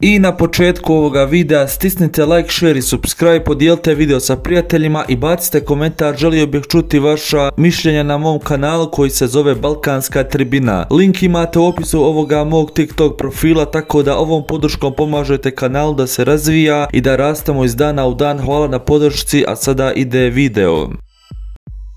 I na početku ovoga videa stisnite like, share i subscribe, podijelite video sa prijateljima i bacite komentar, želio bih čuti vaša mišljenja na mom kanalu koji se zove Balkanska tribina. Link imate u opisu ovoga mog TikTok profila, tako da ovom podrškom pomažete kanalu da se razvija i da rastemo iz dana u dan. Hvala na podršci, a sada ide video.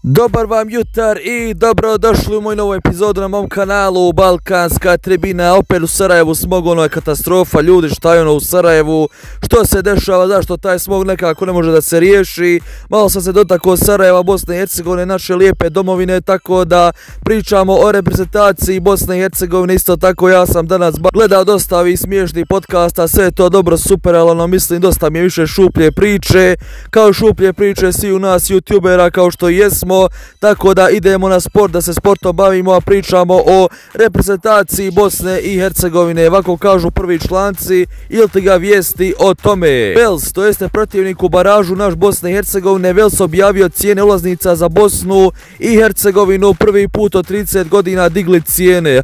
Dobar vam jutar i dobrodošli u moju novu epizodu na mom kanalu Balkanska tribina. Opet u Sarajevu smog, ono je katastrofa, ljudi, šta je ono u Sarajevu, što se dešava, zašto taj smog nekako ne može da se riješi. Malo sam se dotakao Sarajeva, Bosne i Hercegovine, naše lijepe domovine, tako da pričamo o reprezentaciji Bosne i Hercegovine. Isto tako ja sam danas gledao dosta ovih smiješnih podcasta, sve je to dobro, super, ali ono mislim dosta mi je više šuplje priče, kao šuplje priče svi u nas youtubera kao što jesmo. Tako da idemo na sport, da se sportom bavimo, a pričamo o reprezentaciji Bosne i Hercegovine. Ovako kažu prvi članci ili ti ga vijesti o tome. Vels, to jeste protivnik u baražu naš Bosne i Hercegovine, Vels objavio cijene ulaznica za Bosnu i Hercegovinu. Prvi put od 30 godina digli cijene.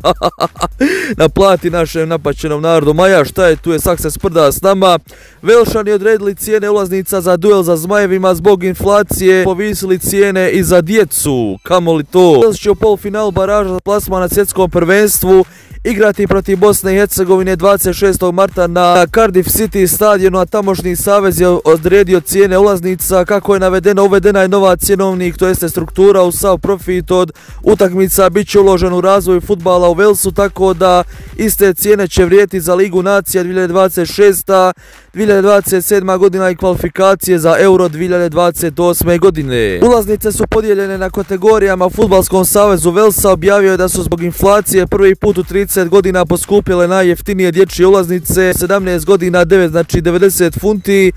Naplati našem napaćenom narodu. Maja, šta je tu, je sak se sprda s nama. Velšani odredili cijene ulaznica za duel za Zmajevima zbog inflacije, povisili cijene i za djecu, kamo li to. Vels će u polufinalu baraža za plasman na svjetskom prvenstvu igrati protiv Bosne i Hercegovine 26. marta na Cardiff City stadionu, a tamošnji savez je odredio cijene ulaznica. Kako je navedeno, uvedena je nova cjenovnik, to jeste struktura u sav profit od utakmica bit će uložen u razvoj fudbala u Velsu, tako da iste cijene će vrijediti za Ligu nacija 2026. 2027. godina i kvalifikacije za Euro 2028. godine. Ulaznice su podijeljene na kategorijama. U Fudbalskom savezu Velsa objavio je da su zbog inflacije prvi put u 30 godina poskupile najjeftinije dječje ulaznice. 17 godina 9, znači 90 funti,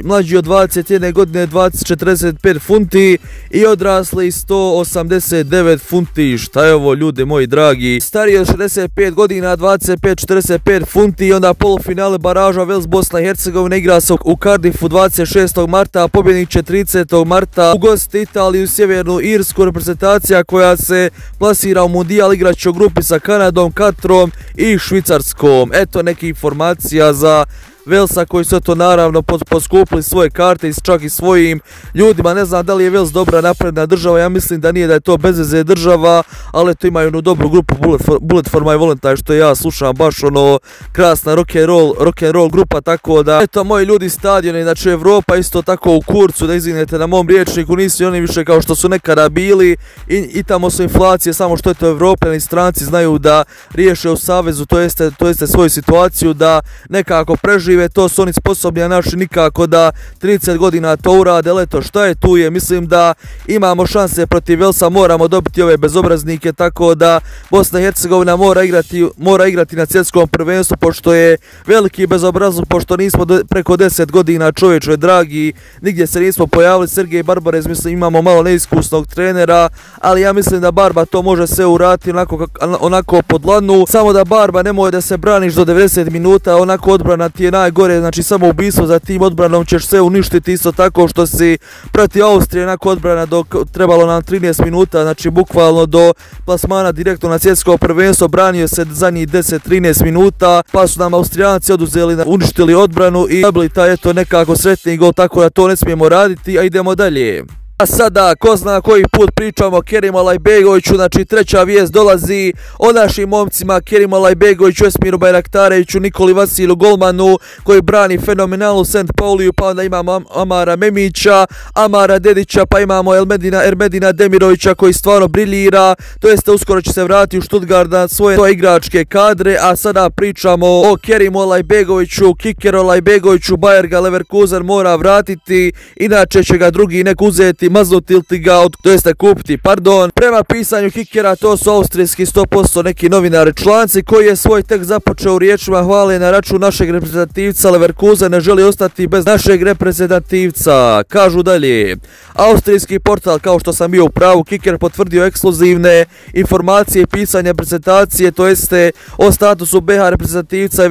mlađi od 21 godine 45 funti i odrasli 189 funti. Šta je ovo, ljudi moji dragi? Stariji od 65 godina 25-45 funti. I onda polufinale baraža Vels Bosna i Hercegovina igra se u Cardiffu 26. marta, a pobjednik će 30. marta ugostiti Italiju i Sjevernu Irsku. Reprezentacija koja se plasira u mundijal igraće u grupi sa Kanadom, Katrom i Švicarskom. Eto neki informacija za Velsa koji su to naravno poskupili svoje karte čak i svojim ljudima. Ne znam da li je Vels dobra napredna država, ja mislim da nije, da je to bezveze država, ali to imaju jednu dobru grupu Bullet for my Valentine, što ja slušam, baš ono krasna rock and roll grupa, tako da eto moji ljudi, stadioni, znači Evropa isto tako u kurcu, da izvinete na mom riječniku, nisu oni više kao što su nekada bili i tamo su inflacije, samo što je to Evropljani stranci znaju da riješe u savezu, to jeste svoju situaciju da nekako prežive. To su oni sposobni, a naši nikako da 30 godina to urade. Leto, šta je tu je, mislim da imamo šanse protiv Velsa, moramo dobiti ove bezobraznike, tako da Bosna i Hercegovina mora igrati na svjetskom prvenstvu, pošto je veliki bezobrazluk, pošto nismo preko 10 godina, čovječe dragi, nigdje se nismo pojavili. Sergej Barbarez, mislim imamo malo neiskusnog trenera, ali ja mislim da Barba to može sve uraditi onako po dlanu, samo da Barba nemoj da se braniš do 90 minuta, onako odbrana ti je najgore, znači samo ubistvo, za tim odbranom ćeš sve uništiti, isto tako što si protiv Austrije onako odbrana dok trebalo nam 13 minuta, znači bukvalno do plasmana direktno na svjetsko prvenstvo, branio se zadnjih 10-13 minuta, pa su nam Austrijanci oduzeli, uništili odbranu i dobili taj eto nekako sretni gol, tako da to ne smijemo raditi, a idemo dalje. A sada, ko zna koji put pričamo o Kerimu Alajbegoviću, znači treća vijest dolazi o našim momcima Kerimu Alajbegoviću, Esmiru Bajraktareviću, Nikoli Vasilu golmanu koji brani fenomenalnu St. Pauliju, pa onda imamo Amara Memića, Amara Dedića, pa imamo Ermedina Demirovića koji stvarno briljira, to jeste uskoro će se vratiti u Stuttgart na svoje igračke kadre. A sada pričamo o Kerimu Alajbegoviću, Kikeru Alajbegoviću, Bayer ga Leverkusen mora vratiti, inače će ga drugi nek uzeti, maznuti ili ti ga, to jeste kupiti, pardon. Prema pisanju Kikera, to su austrijski 100% neki novinari članci, koji je svoj tek započeo u riječima hvale na račun našeg reprezentativca. Leverkusen ne želi ostati bez našeg reprezentativca. Kažu dalje, austrijski portal, kao što sam bio u pravu, Kiker potvrdio ekskluzivne informacije i pisanje reprezentacije, to jeste o statusu BH reprezentativca je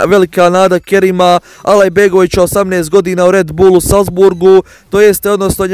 velika nada Kerima Alajbegovića, 18 godina u Red Bullu Salzburgu, to jeste odnosno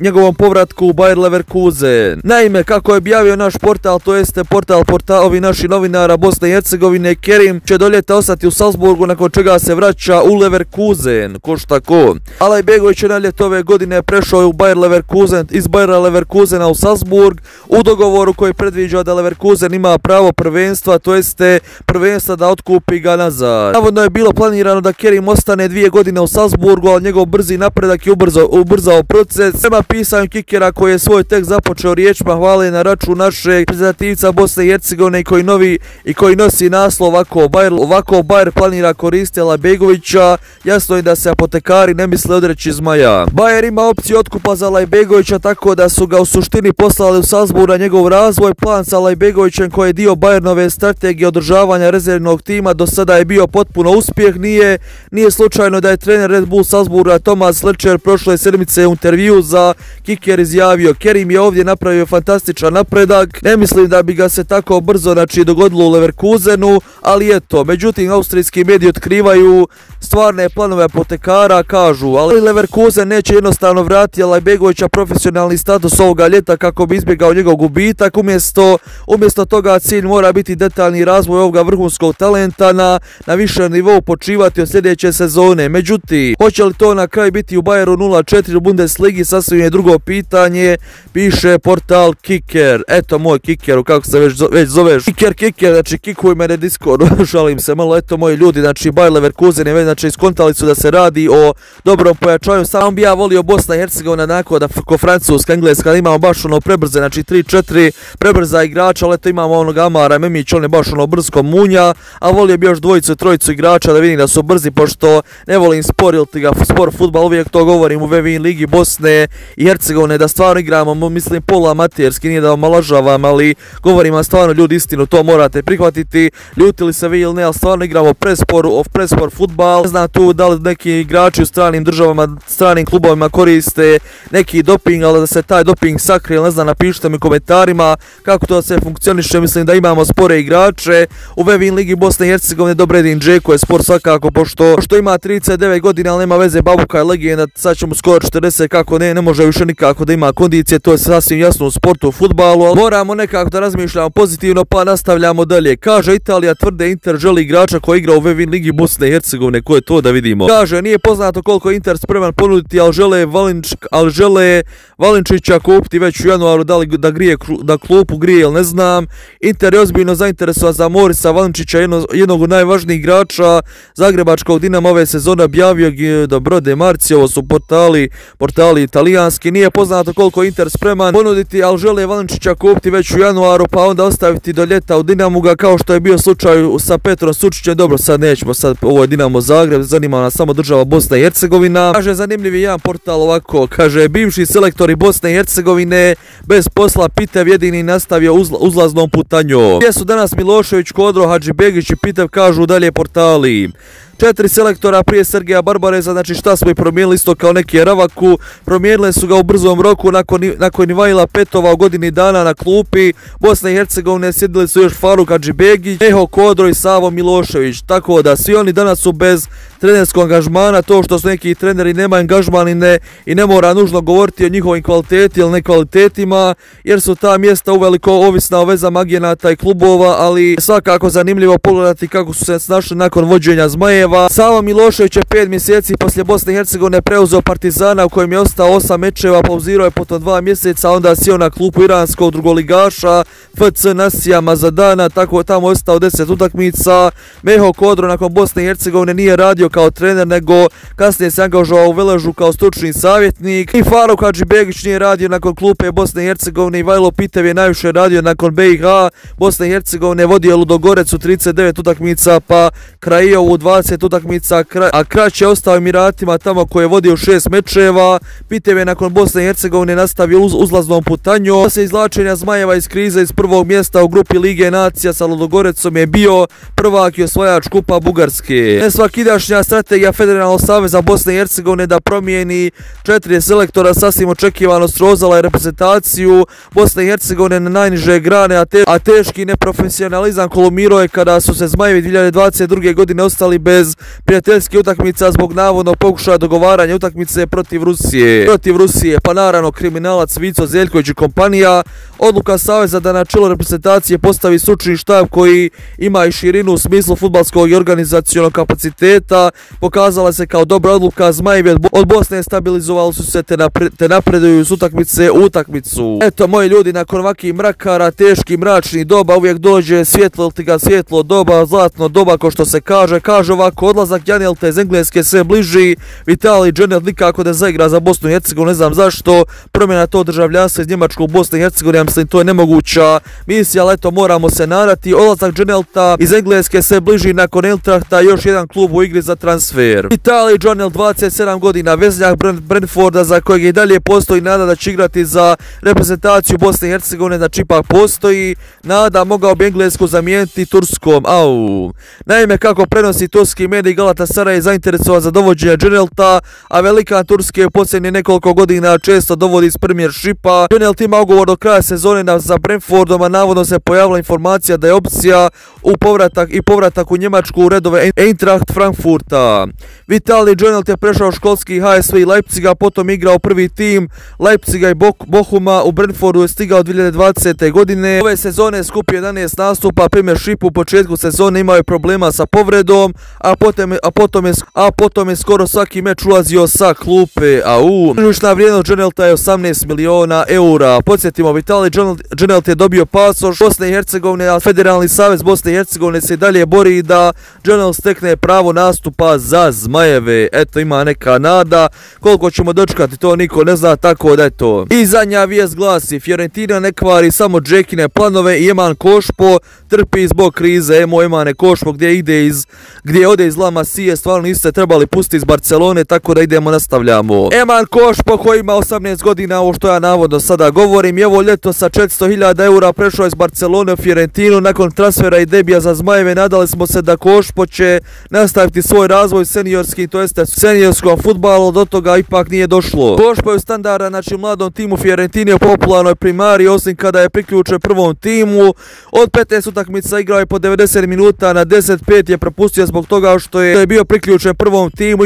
njegovom povratku u Bayer Leverkusen. Naime, kako je objavio naš portal, to jeste portalovi naših novinara Bosne i Hercegovine, Kerim će do ljeta ostati u Salzburgu, nakon čega se vraća u Leverkusen, ko šta ko. Alajbegović je na ljeto ove godine prešao u Bayer Leverkusen, iz Bayera Leverkusena u Salzburg, u dogovoru koji predviđa da Leverkusen ima pravo prvenstva, to jeste prvenstva da otkupi ga nazad. Navodno je bilo planirano da Kerim ostane 2 godine u Salzburgu, ali njegov brzi napredak je ubrzao proces. Prema pisanju Kikera, koji je svoj tekst započeo riječima hvale na račun našeg reprezentativca Bosne i Hercegovine koji nosi naslov ovako Bayer planira koristiti Alajbegovića, jasno je da se apotekari ne misle odreći Zmaja. Bayer ima opciju otkupa za Alajbegovića, tako da su ga u suštini poslali u Salzburg na njegov razvoj. Plan sa Alajbegovićem, koji je dio Bayernove strategije održavanja rezervnog tima, do sada je bio potpuno uspjeh. Nije slučajno da je trener Red Bull Salzburga Thomas Leccher prošle sedmice u intervju za Kicker izjavio: Kerim je ovdje napravio fantastičan napredak, ne mislim da bi ga se tako brzo dogodilo u Leverkusenu, ali eto. Međutim, austrijski mediji otkrivaju stvarne planove apotekara, kažu, ali Leverkusen neće jednostavno vratiti Alajbegovića profesionalni status ovoga ljeta kako bi izbjegao njegov gubitak. Umjesto toga cilj mora biti detaljni razvoj ovoga vrhunskog talenta na višem nivou počivati od sljedeće sezone. Međutim, hoće li to na kraju biti u Bayeru 0-4 u Bundesligi, sasvim je drugo pitanje, piše portal Kicker. Eto moj Kikeru, kako se već zoveš. Kicker, znači kikuj mene Discord, šalim se malo. Eto moji ljudi, znači Bayer Leverkusen je već, znači iskontali su da se radi o dobrom pojačanju. Samo bi ja volio Bosna i Hercegovina onako da ko Francuska, Engleska, da imamo baš ono prebrze, znači 3-4 prebrza igrača, ali eto imamo onog Amara Memić, on je baš ono brzo munja, a volio bi još dvojicu, trojicu igrača da vidim da su brzi, pošto ne volim spor fudbal, uvijek to govorim u VV ligi Bosne i Hercegovine, da stvarno igramo, mislim poluamaterski, nije da vam malažavam, ali govorim vam stvarno ljudi istinu, to morate prihvatiti, ljutili se vi ili ne, ali stvarno igramo prespor fudbal. Ne znam tu da li neki igrači u stranim državama, stranim klubovima koriste neki doping, ali da se taj doping sakrije, ne znam, napišite mi u komentarima kako to sve funkcioniše. Mislim da imamo spore igrače u VV ligi Bosne i Hercegovine. Dobredin Džeko je spor svakako, pošto ima 39 godina, ali nema veze, babuka je legenda, sad će mu skoro 40, kako ne može više nikako da ima kondicije, to je sasvim jasno u sportu, u fudbalu, ali moramo nekako da razmišljamo pozitivno, pa nastavljamo dalje. Kaže Italija tvrde Inter želi igrača koji igra u VV ligi Bosne i Hercegovine, ko je to da vidimo. Kaže nije poznato koliko Inter spreman ponuditi, ali žele Valinčića kupiti već u januaru, da klupu grije ili ne znam. Inter je ozbiljno zainteresovan za Morisa Valinčića, jednog od najvažnijih igrača zagrebačkog Dinama ove sezone, objavio da Brode Marci, ovo su portali italijanski. Nije poznato koliko Inter spreman ponuditi, ali žele Valinčića kupiti već u januaru, pa onda ostaviti do ljeta u Dinamu ga, kao što je bio slučaj sa Petrom Sučićem. Dobro, sad nećemo, ovo je Dinamo Zagreb, zanima nas samo država Bosna i Hercegovina. Kaže zanimljiv je jedan portal ovako, kaže bivši selektori Bosne i Hercegovine bez posla, Pitev jedini nastavio uzlaznom putanjom. Gdje su danas Milošević, Kodro, Hadžibegić i Pitev, kažu dalje portali. 4 selektora prije Sergeja Barbareza, znači šta smo i promijenili, isto kao neki Ravaku, promijenili su ga u brzom roku nakon Ivajla Petova u godini dana na klupi Bosne i Hercegovine sjedili su još Faruk Hadžibegić, Meho Kodro i Savo Milošević, tako da svi oni danas su bez trenerskog angažmana. To što su neki treneri nema angažman i ne mora nužno govoriti o njihovim kvaliteti ili nekvalitetima, jer su ta mjesta uveliko ovisna o vezama agenata i klubova, ali svakako zanimljivo pogledati kako su se snašli nakon vođenja Zmajeva. Savo Milošević je 5 mjeseci poslije Bosne i Hercegovine preuzeo Partizana, u kojem je ostao 8 mečeva, pauzirao je potom 2 mjeseca, onda sjeo na klupu iranskog drugoligaša FC Nasija Mazadana, tako tamo je ostao 10 utakmica. Meho Kodro nakon Bosne i Hercegovine nije radio kao trener, nego kasnije se angažovao u Veležu kao stručni savjetnik. I Faruk Hadžibegić nije radio nakon klupe Bosne i Hercegovine. Ivajlo Pitev je najviše radio nakon BiH Bosne i Hercegovine, vodio Ludogorec u 39 utakmica, pa Krajiov u 20 utakmica, a Krać je ostao Emiratima tamo koji je vodio 6 mečeva. Pitev je nakon Bosne i Hercegovine nastavio uzlaznom putanjom. Poslije izvlačenja Zmajeva iz krize iz prvog mjesta u grupi Lige nacija sa Ludogorecom je bio prvak i osvajač kupa Bugarske. Nesvakidašnja strategija Federalnog saveza Bosne i Hercegovine da promijeni 4 selektora sasvim očekivano srozala je reprezentaciju Bosne i Hercegovine na najniže grane, a teški neprofesionalizam kolumirao je kada su se Zmajevi 2022. godine ostali bez bez prijateljskih utakmica zbog navodno pokušaja dogovaranja utakmice protiv Rusije. Pa naravno kriminalac Vico Zeljković i kompanija. Odluka saveza da na čelo reprezentacije postavi stručni štab koji ima i širinu u smislu fudbalskog i organizacionog kapaciteta pokazala se kao dobra odluka. Zmajevi od Bosne stabilizovali su se te napreduju s utakmice u utakmicu. Eto moji ljudi, nakon ovakvih mrakara, teških mračnih doba uvijek dođe svjetlo doba, zlatno doba ko što se kaže ovako, odlazak Janjelta iz Engleske sve bliži, Vitalij Janjelt nikako da zaigra za Bosnu i Hercegovinu, ne znam zašto, promjena to državljanstva iz Njemačkog u Bosne i Hercegovine, ja mislim to je nemoguća misija, ali eto moramo se nadati, odlazak Janjelta iz Engleske sve bliži, nakon Eintrachta još jedan klub u igri za transfer. Vitalij Janjelt, 27 godina, veznjak Brentforda za kojeg i dalje postoji nada da će igrati za reprezentaciju Bosne i Hercegovine, znači ipak postoji nada, mogao bi Englesku zamijeniti Turskom. Naime, kako prenosi turski medij, Galatasaray je zainteresovan za dovođenje Janjelta, a velikan Turske u posljednjih nekoliko godina često dovodi iz Premiershipa. Janjelt ima ugovor do kraja sezone za Brentfordom, a navodno se pojavila informacija da je opcija povratak u Njemačku u redove Eintracht Frankfurta. Vitalij Janjelt je prešao školski HSV i Leipziga, potom igrao prvi tim Leipziga i Bochuma, u Brentfordu je stigao 2020. godine. Ove sezone skupio 11 nastupa, Premiershipu u početku sezone imao je problema sa povredom, a potom je skoro svaki meč ulazio sa klupe. Tržišna vrijednost Janjelta je 18 miliona eura. Podsjetimo, Vitalij Janjelt je dobio pasoš Bosne i Hercegovine, a Federalni savez Bosne i Hercegovine se i dalje bori da Janjelt stekne pravo nastupa za Zmajeve. Eto, ima neka nada, koliko ćemo dočekati to niko ne zna, tako da eto. I zadnja vijest glasi, Fiorentina ne kvari samo Džekine planove i Eman Košpo trpi zbog krize. Emane Košpo gdje ode iz La Masije, stvarno niste trebali pustiti iz Barcelone, tako da nastavljamo. Eman Košpo koji ima 18 godina, ovo što ja navodno sada govorim, je ovo ljeto sa 400.000 eura prešao iz Barcelone u Fiorentinu. Nakon transfera i debija za Zmajeve nadali smo se da Košpo će nastaviti svoj razvoj seniorski, to jeste seniorskom fudbalu, do toga ipak nije došlo. Košpo je standardan, znači mladom timu Fiorentine u popularnoj primari, osim kada je priključen prvom timu. Od 15 utakmica igrao je po 90 minuta, na 10-5 je propustio zbog toga što je bio priključen prvom timu,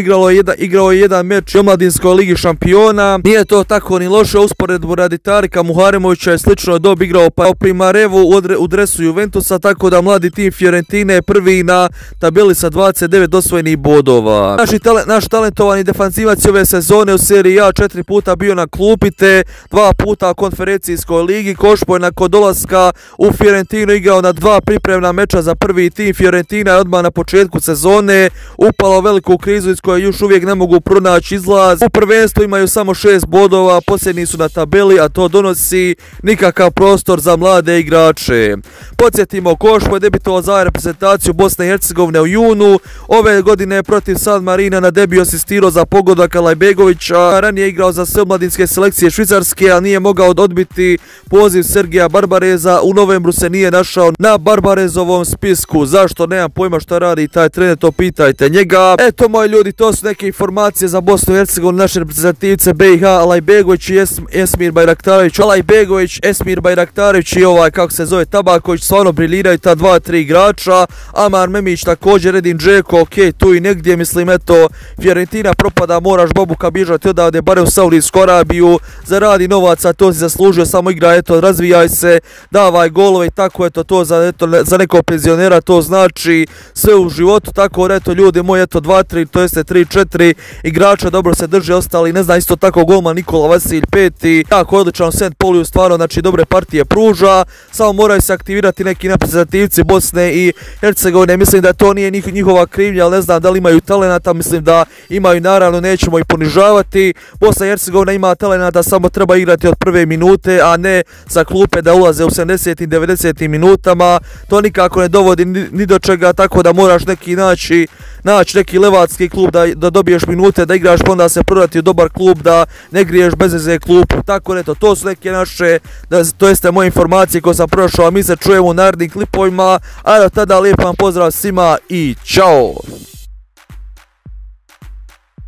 igrao je jedan meč u Omladinskoj ligi šampiona. Nije to tako ni loše, usporedbu radi Tarika Muharemovića je slično dob igrao pa Primarevu u dresu Juventusa, tako da mladi tim Fiorentine je prvi na tabeli sa 29 osvojenih bodova. Naš talentovani defanzivac ove sezone u seriji A 4 puta bio na klupi te 2 puta u konferencijskoj ligi. Košpo je nakon dolaska u Fiorentinu igrao na 2 pripremna meča za prvi tim. Fiorentina je odmah na početku sezone upala u veliku krizu iz koje još uvijek ne mogu pronaći izlaz. U prvenstvu imaju samo 6 bodova, posljednji su na tabeli, a to donosi nikakav prostor za mlade igrače. Podsjetimo, Košpo je debitovao za reprezentaciju Bosne i Hercegovine u junu. Ove godine protiv San Marina na debiju asistirao za pogodak Alajbegovića. Ranije igrao za sve omladinske selekcije Švicarske, a nije mogao odbiti poziv Sergeja Barbareza. U novembru se nije našao na Barbarezovom spisku. Zašto? Nemam pojma šta radi taj trener, to pitajte njega. Eto moji ljudi, to su neke informacije za Bosnu i Hercegovinu, naše reprezentativce BiH, Alajbegović i Esmir Bajraktarević. Alajbegović, Esmir Bajraktarević i kako se zove Tabaković, stvarno briljiraju ta 2-3 igrača. Amar Memić također, Edin Džeko, tu i negdje, mislim eto, Fiorentina propada, moraš Babuka bježati odavde, barem u Saudijsku Arabiju, zaradi novaca, to si zaslužio, samo igra, eto, razvijaj se, davaj golove i tako, eto, to za nekog penzionera to znači sve u životu, tako da eto ljudi moji, eto 2-3, to jeste 3-4 igrača dobro se drže, ostali ne znam, isto tako golman Nikola Vasilj 5. Tako odličan St. Pauliju, stvarno, znači dobre partije pruža, samo moraju se aktivirati neki reprezentativci Bosne i Hercegovine. Mislim da to nije njihova krivnja, ali ne znam da li imaju talenata, mislim da imaju, naravno nećemo ih ponižavati. Bosna i Hercegovina ima talenata, samo treba igrati od prve minute, a ne sa klupe da ulaze u 70. i 90. minutama, to nikako ne dovodi ni do čega, tako da moraš naći neki levacki klub da dobiješ minute, da igraš, pa onda se prodati u dobar klub, da ne griješ bez veze klupu. Tako eto, to su neke naše, to jeste moje informacije koje sam prošao, a mi se čujemo u narednim klipovima, a do tada lijep vam pozdrav svima i čao!